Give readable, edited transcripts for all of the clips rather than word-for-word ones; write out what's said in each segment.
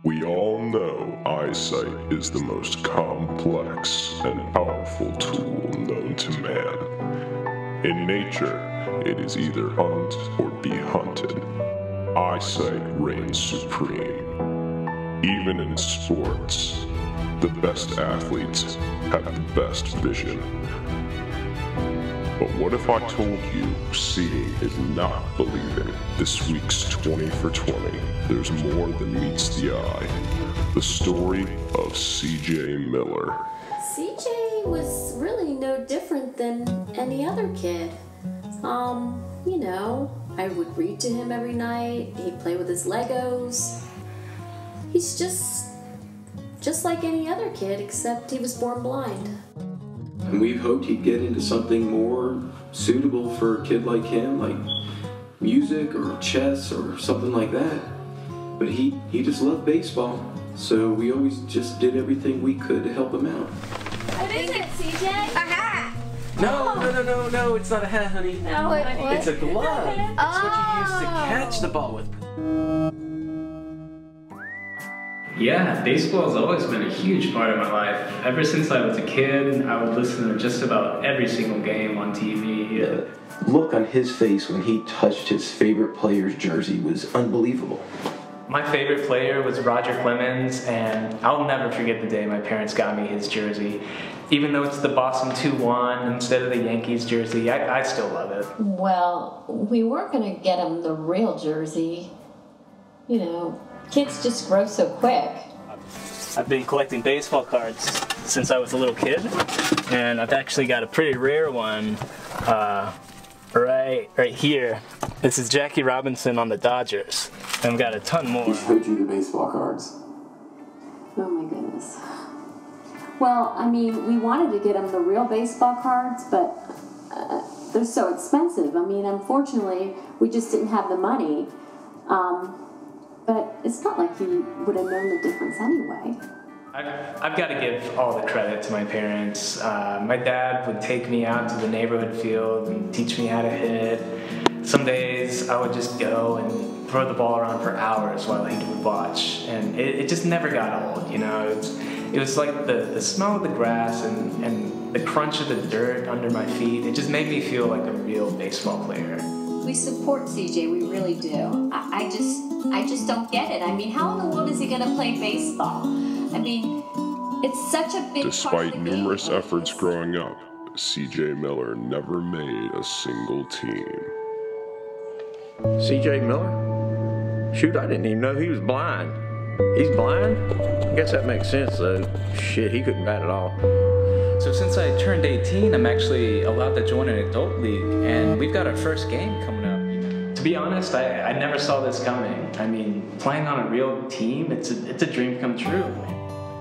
We all know eyesight is the most complex and powerful tool known to man. In nature, it is either hunt or be hunted. Eyesight reigns supreme. Even in sports, the best athletes have the best vision. But what if I told you seeing is not believing? This week's 20 for 20, there's more than meets the eye. The story of CJ Miller. CJ was really no different than any other kid. You know, I would read to him every night, he'd play with his Legos. He's just like any other kid, except he was born blind. And we hoped he'd get into something more suitable for a kid like him, like music or chess or something like that. But he just loved baseball, so we always just did everything we could to help him out. What is it, CJ? A hat! No, it's not a hat, honey. No, what? It's a glove. It's what you use to catch the ball with. Yeah, baseball has always been a huge part of my life. Ever since I was a kid, I would listen to just about every single game on TV. The look on his face when he touched his favorite player's jersey was unbelievable. My favorite player was Roger Clemens, and I'll never forget the day my parents got me his jersey. Even though it's the Boston 2-1 instead of the Yankees jersey, I still love it. Well, we weren't going to get him the real jersey. You know, kids just grow so quick. I've been collecting baseball cards since I was a little kid, and I've actually got a pretty rare one right here. This is Jackie Robinson on the Dodgers, and I've got a ton more. He showed you the baseball cards. Oh my goodness. Well, I mean, we wanted to get him the real baseball cards, but they're so expensive. I mean, unfortunately, we just didn't have the money. But it's not like he would have known the difference anyway. I've got to give all the credit to my parents. My dad would take me out to the neighborhood field and teach me how to hit. Some days I would just go and throw the ball around for hours while he would watch. And it just never got old, you know. It was like the smell of the grass and the crunch of the dirt under my feet. It just made me feel like a real baseball player. We support CJ, we really do. I just don't get it. I mean, how in the world is he going to play baseball? I mean, it's such a big Despite part of the numerous game. efforts growing up, CJ Miller never made a single team. CJ Miller? Shoot, I didn't even know he was blind. He's blind? I guess that makes sense, though. Shit, he couldn't bat at all. So since I turned 18, I'm actually allowed to join an adult league, and we've got our first game coming up. To be honest, I never saw this coming. I mean, playing on a real team, it's a dream come true.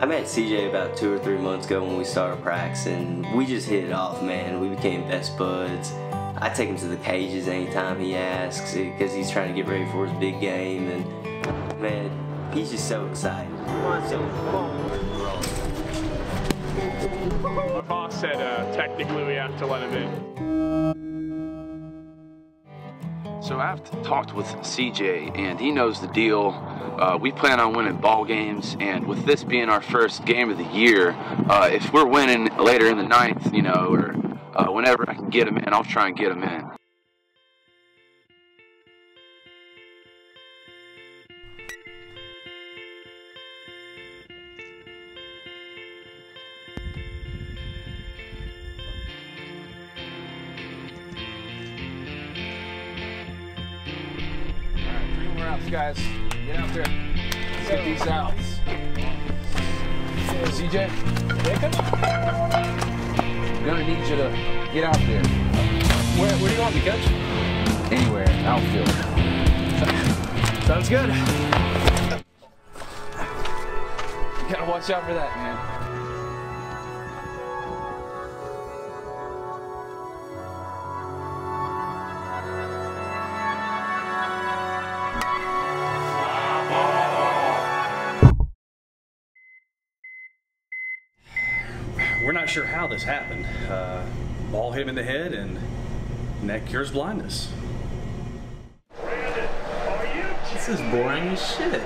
I met CJ about 2 or 3 months ago when we started practicing. We just hit it off, man. We became best buds. I take him to the cages anytime he asks because he's trying to get ready for his big game, and man, he's just so excited. My boss said technically we have to let him in. So I've talked with CJ, and he knows the deal. We plan on winning ball games, and with this being our first game of the year, if we're winning later in the ninth, you know, or whenever I can get him in, I'll try and get him in. Guys, get out there. Let's get these out. CJ, I'm gonna need you to get out there. Where do you want me, Coach? Anywhere, outfield. Sounds good. You gotta watch out for that, man. We're not sure how this happened. Ball hit him in the head and that cures blindness. This is boring as shit.